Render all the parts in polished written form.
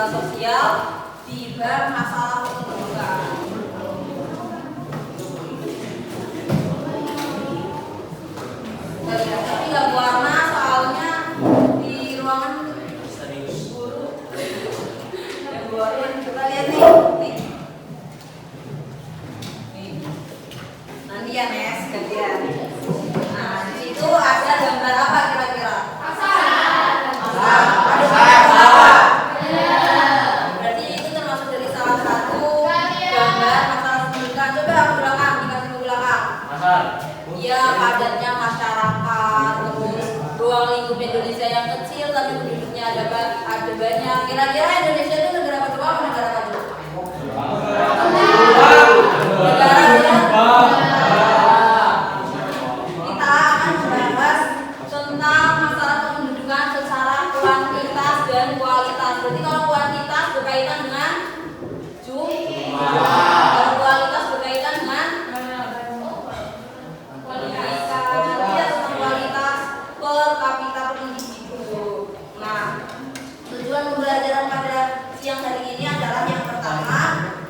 sosial di bab masalah kependudukan. Tapi nggak warna soalnya di ruangan guru. Yang keluarin kita lihat nih. Nanti ya Nes, gantian. Nah di situ ada gambar apa kira-kira? Ya padatnya masyarakat, terus ruang lingkup Indonesia yang kecil tapi penduduknya ada banyak. Kira-kira Indonesia itu negara apa coba? Negara apa dulu? Kita akan membahas tentang masalah kependudukan secara kuantitas dan kualitas. Berarti kalau kuantitas berkaitan dengan jumlah.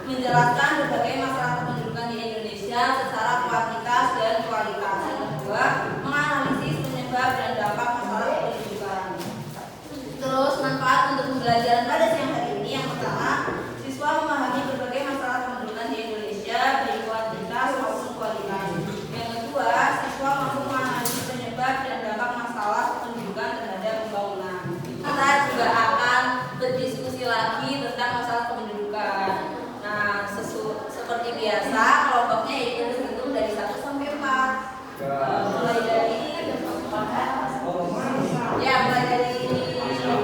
Menjelaskan berbagai masalah kependudukan di Indonesia secara kuantitas dan kualitas. Yang kedua, menganalisis penyebab dan dampak masalah kependudukan. Terus manfaat untuk pembelajaran pada siang hari ini. Yang pertama, siswa memahami berbagai masalah kependudukan di Indonesia baik kuantitas maupun kualitas. Yang kedua, siswa mampu menganalisis penyebab dan dampak masalah kependudukan terhadap pembangunan. Kita juga akan berdiskusi lagi tentang masalah kependudukan. Nah, seperti biasa kelompoknya yaitu terhitung dari 1 sampai 4. Mulai dari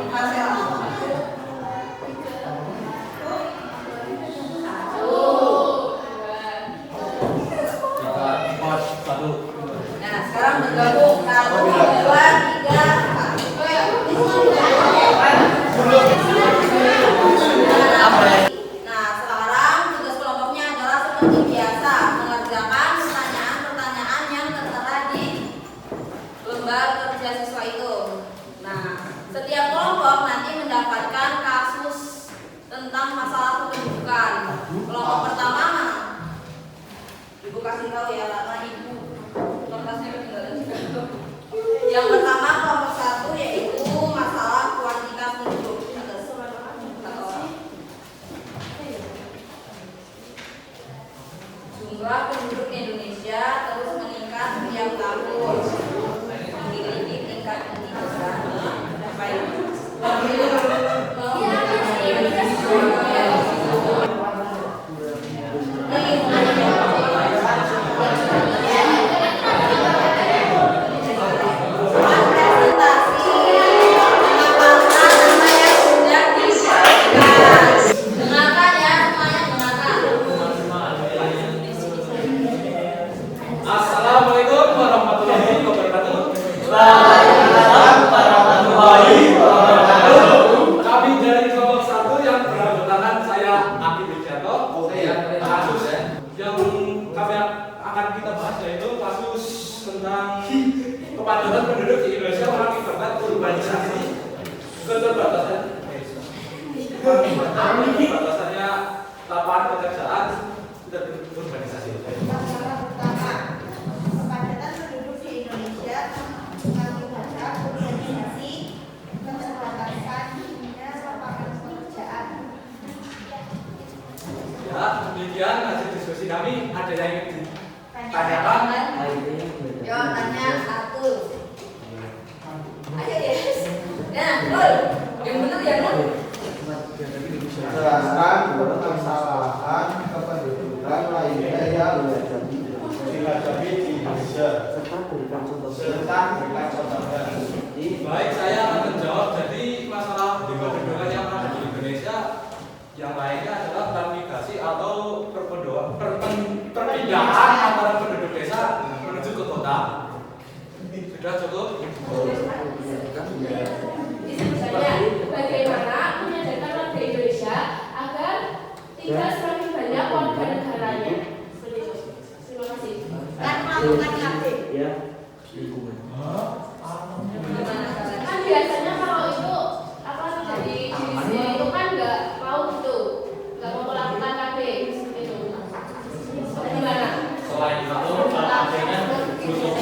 Marcel. Nah, sekarang bergabung 1, 2, 3, 4. Setiap kelompok nanti mendapatkan kasus tentang masalah kependudukan. Kelompok pertama mana? Ibu kasih tahu ya, karena ibu kertasnya ketinggalan juga. Yang pertama kelompok 1 yaitu masalah kuantitas penduduk. Jumlah penduduk Indonesia terus meningkat setiap tahun. Memiliki tingkat pendidikan. As urbanisasi keterbatasan batasannya lapangan pekerjaan dan urbanisasi. Masalah utama kepadatan penduduk di Indonesia mengakibatkan urbanisasi, keterbatasan hingga lapangan pekerjaan. Ya, demikian hasil diskusi kami. Ada yang ingin ditanyakan? Yo, tanya satu. Ayo yes. Nah, Nul. Yang benar ya, Nul. Jelaskan permasalahan kependudukan lainnya yang dihadapi di Indonesia serta berikan contohnya. Baik, saya akan menjawab. Jadi masalah kependudukan yang ada di Indonesia yang lainnya adalah transmigrasi atau perpindahan antara penduduk desa menuju ke kota. Sudah cukup? Bagaimana menyadarkan warga Indonesia agar tidak semakin banyak warga negaranya. Seperti itu. Terima kasih. Dan melakukan KB. Kan biasanya kalau itu apa terjadi di sini itu kan nggak mau gitu, nggak mau melakukan KB itu. Gimana? Selain itu, artinya butuh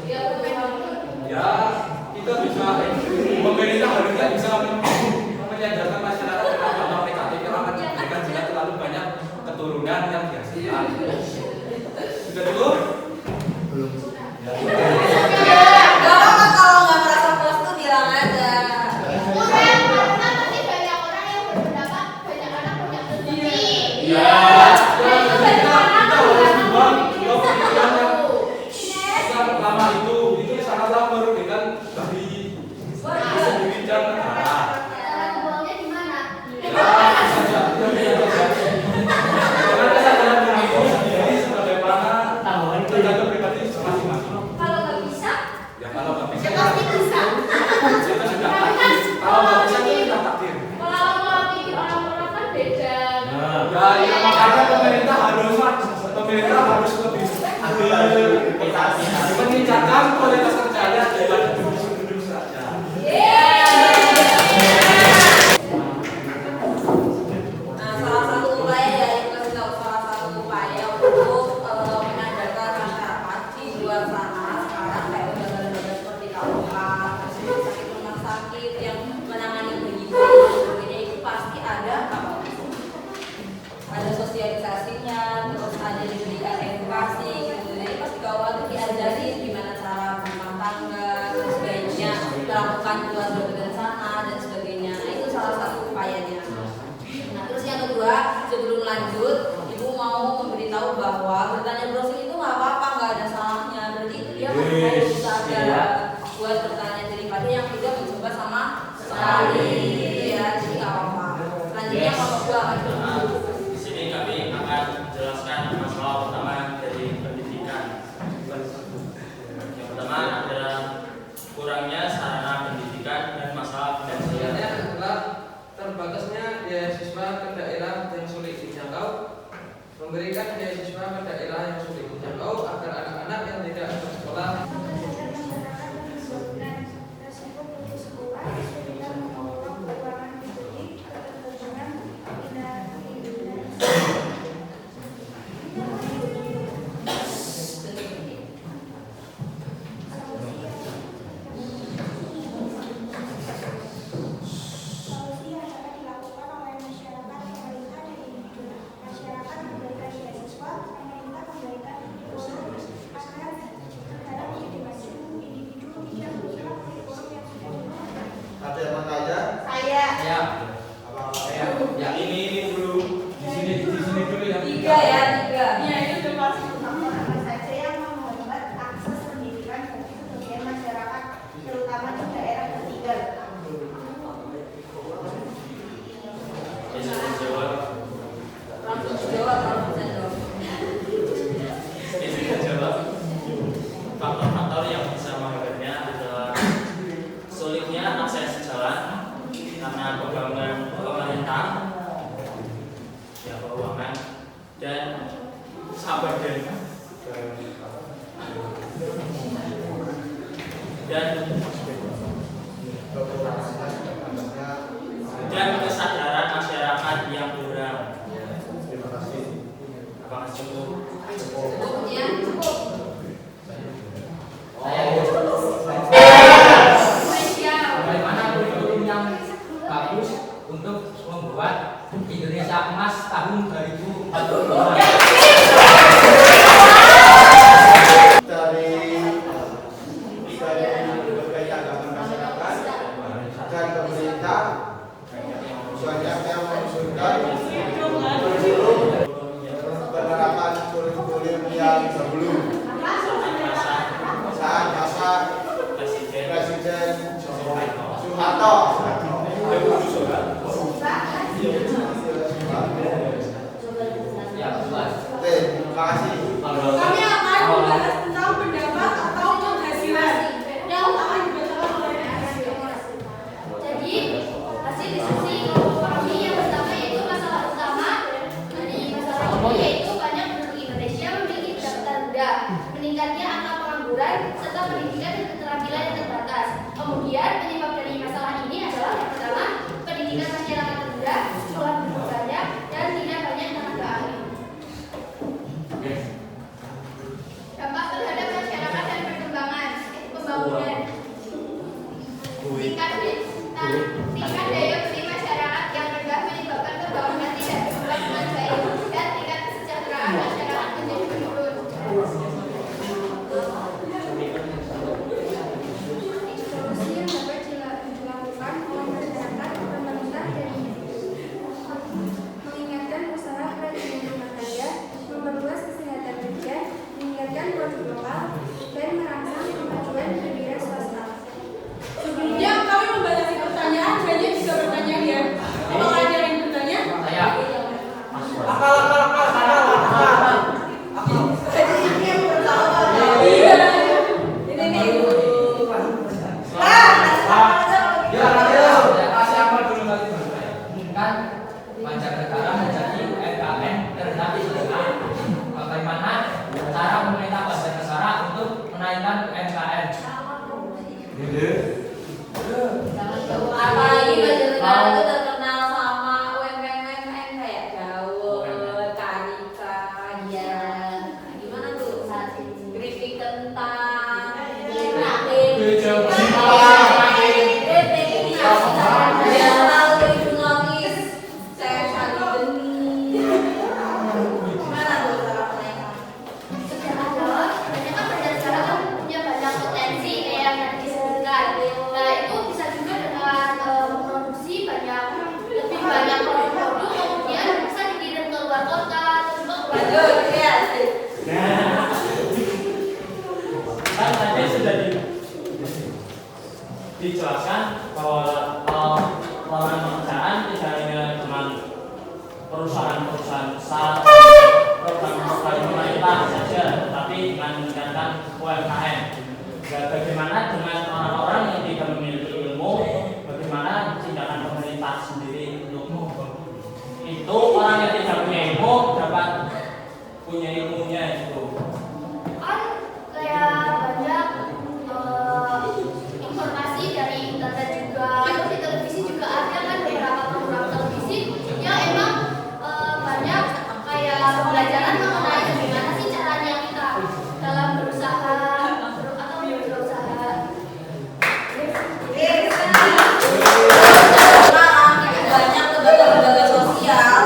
Ya betul. ya kita bisa pemerintah harusnya bisa menyadarkan masyarakat tentang dampak negatif yang akan diberikan jika terlalu banyak keturunan yang dihasilkan. Sudah cukup? Belum. Ya. Gak apa-apa kalau nggak merasa puas tuh bilang aja. Kenapa sih banyak orang yang berpendapat banyak anak punya rezeki? Ya. Kita harus buang pemikiran yang pertama itu sangatlah merugikan bagi sendiri dan negara. Cara buangnya di mana? Ya, saja. Karena kesadaran diri itu sendiri sebagaimana tergantung pribadi masing-masing. Kalau nggak bisa, Ya kalau nggak bisa, Ya pasti bisa. itu sudah takdir. Kalau nggak bisa itu sudah takdir. kalau mau pikir orang-orang kan beda. Ya makanya pemerintah harus lebih meningkatkan kualitas kerjanya daripada duduk saja. Nah, salah satu upaya ya, itu kasih tahu salah satu upaya untuk menyadarkan masyarakat di luar sana sekarang kayak lembaga-lembaga seperti KUK, terus sakit rumah sakit yang menangani bayi-bayi dan sebagainya itu pasti ada apa? Ada sosialisasinya, terus ada diberikan edukasi gitu. Jadi pas di KUK itu diajari gimana cara berumah tangga, terus baiknya melakukan keluarga berencana dan sebagainya. Nah, itu salah satu upayanya. Nah, terus yang kedua, sebelum lanjut, Ibu mau memberitahu bahwa bertanya browsing itu nggak apa-apa, nggak ada salahnya. Berarti itu dia mau usaha buat bertanya daripada yang tidak mencoba sama sekali. Ya, jadi nggak apa-apa. Selanjutnya kalau gua akan Di sini kami akan menjelaskan masalah utama dari pendidikan. Yang pertama adalah kurangnya sarana pendidikan dan masalah finansial. Yang adalah terbatasnya beasiswa ke daerah yang sulit dijangkau, memberikan beasiswa ke daerah yang sulit dijangkau agar anak-anak yang tidak bersekolah Resiko putus sekolah, kesulitan mengelola keuangan pribadi, ketergantungan Solusi yang dapat dilakukan oleh masyarakat, pemerintah, dan individu. Masyarakat memberikan beasiswa, pemerintah memberikan kurikulum agar negara menjadi maju. Individu tidak merusak kurikulum yang sudah dibuat. Ada yang mau tanya? Saya. Ya, Apa ya ini dulu di sini dulu yang tiga ya, tiga. Ya, itu termasuk faktor apa saja yang menghambat akses pendidikan bagi sebagian masyarakat, terutama di daerah tertinggal. Bisa dijawab. Langsung jawab, langsung jawab. Bisa dijawab. Faktor-faktor yang bisa menghambatnya adalah sulitnya akses jalan karena pembangunan pemerintah, ya keuangan dan sabar dan Cukup ya? Cukup. Bagaimana kurikulum yang bagus untuk membuat Indonesia Emas tahun 2045? dari berbagai agama masyarakat dan pemerintah banyak yang mengusulkan penerapan kurikulum yang sebelum saat masa Presiden Soeharto. Oke, terima kasih. Kami akan membahas tentang pendapat atau penghasilan yang akan dibacakan oleh Jadi hasil diskusi kelompok kami yang pertama yaitu masalah utama dari masalah ini yaitu banyak penduduk Indonesia memiliki pendapatan rendah, meningkatnya angka pengangguran serta pendidikan dan keterampilan yang terbatas. Kemudian penyebab dari masalah ini adalah yang pertama pendidikan masyarakat rendah, sekolah belum banyak dan tidak banyak tenaga ahli. Dampak terhadap masyarakat dan perkembangan pembangunan. Tingkat daya beli masyarakat yang rendah menyebabkan pembangunan tidak berkembang dengan baik dan tingkat kesejahteraan masyarakat menjadi menurun. solusi yang dapat dilakukan oleh masyarakat, pemerintah, dan mengingatkan usaha kerajinan rumah tangga, memperluas kesehatan kerja, meningkatkan produk lokal, dan merangsang kemajuan di bidang swasta. Sebelumnya kami membatasi pertanyaan, hanya bisa bertanya ya. Apakah ada yang bertanya? Saya. Kan Banjarnegara menjadi MKN terendah di dunia. Bagaimana cara pemerintah Banjarnegara untuk menaikkan UMKM? Apalagi Banjarnegara itu terkenal sama UMKM kayak dawet, karika, ya. Gimana tuh? Keripik kentang, Sudah ada, ternyata Banjarnegara kan punya banyak potensi kayak yang tadi disebutkan. Nah itu bisa juga dengan memproduksi lebih banyak produk kemudian bisa dikirim ke luar kota atau juga ke luar negeri. Kan tadi sudah dijelaskan bahwa lowongan pekerjaan tidak hanya dengan perusahaan-perusahaan besar, program-program pemerintah saja, tetapi dengan meningkatkan UMKM. Dan bagaimana dengan orang-orang yang tidak memiliki ilmu, bagaimana tindakan pemerintah sendiri untuk itu orang yang tidak punya ilmu dapat punya ilmunya itu. Kan kayak banyak informasi dari internet juga, terus di televisi juga ada kan beberapa program televisi yang emang banyak kayak pembelajaran mengenai bagaimana sih caranya kita dalam berusaha atau berwirausaha. sekarang banyak lembaga-lembaga sosial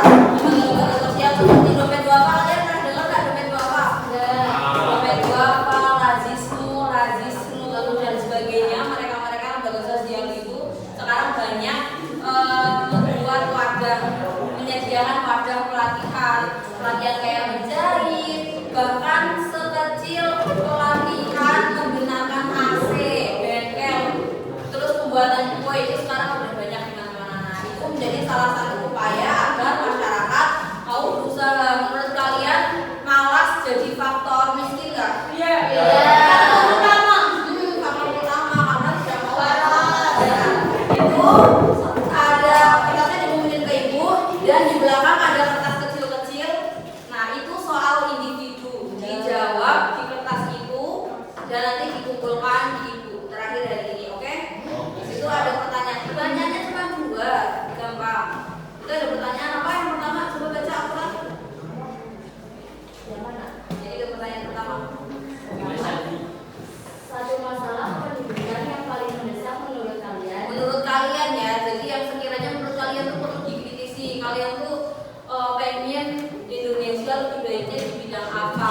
seperti dompet duafa. Kalian pernah dengar nggak dompet duafa? Dompet duafa, lazisnu, lalu dan sebagainya. Mereka lembaga sosial itu sekarang banyak membuat wadah, menyediakan wadah pelatihan kayak di bidang apa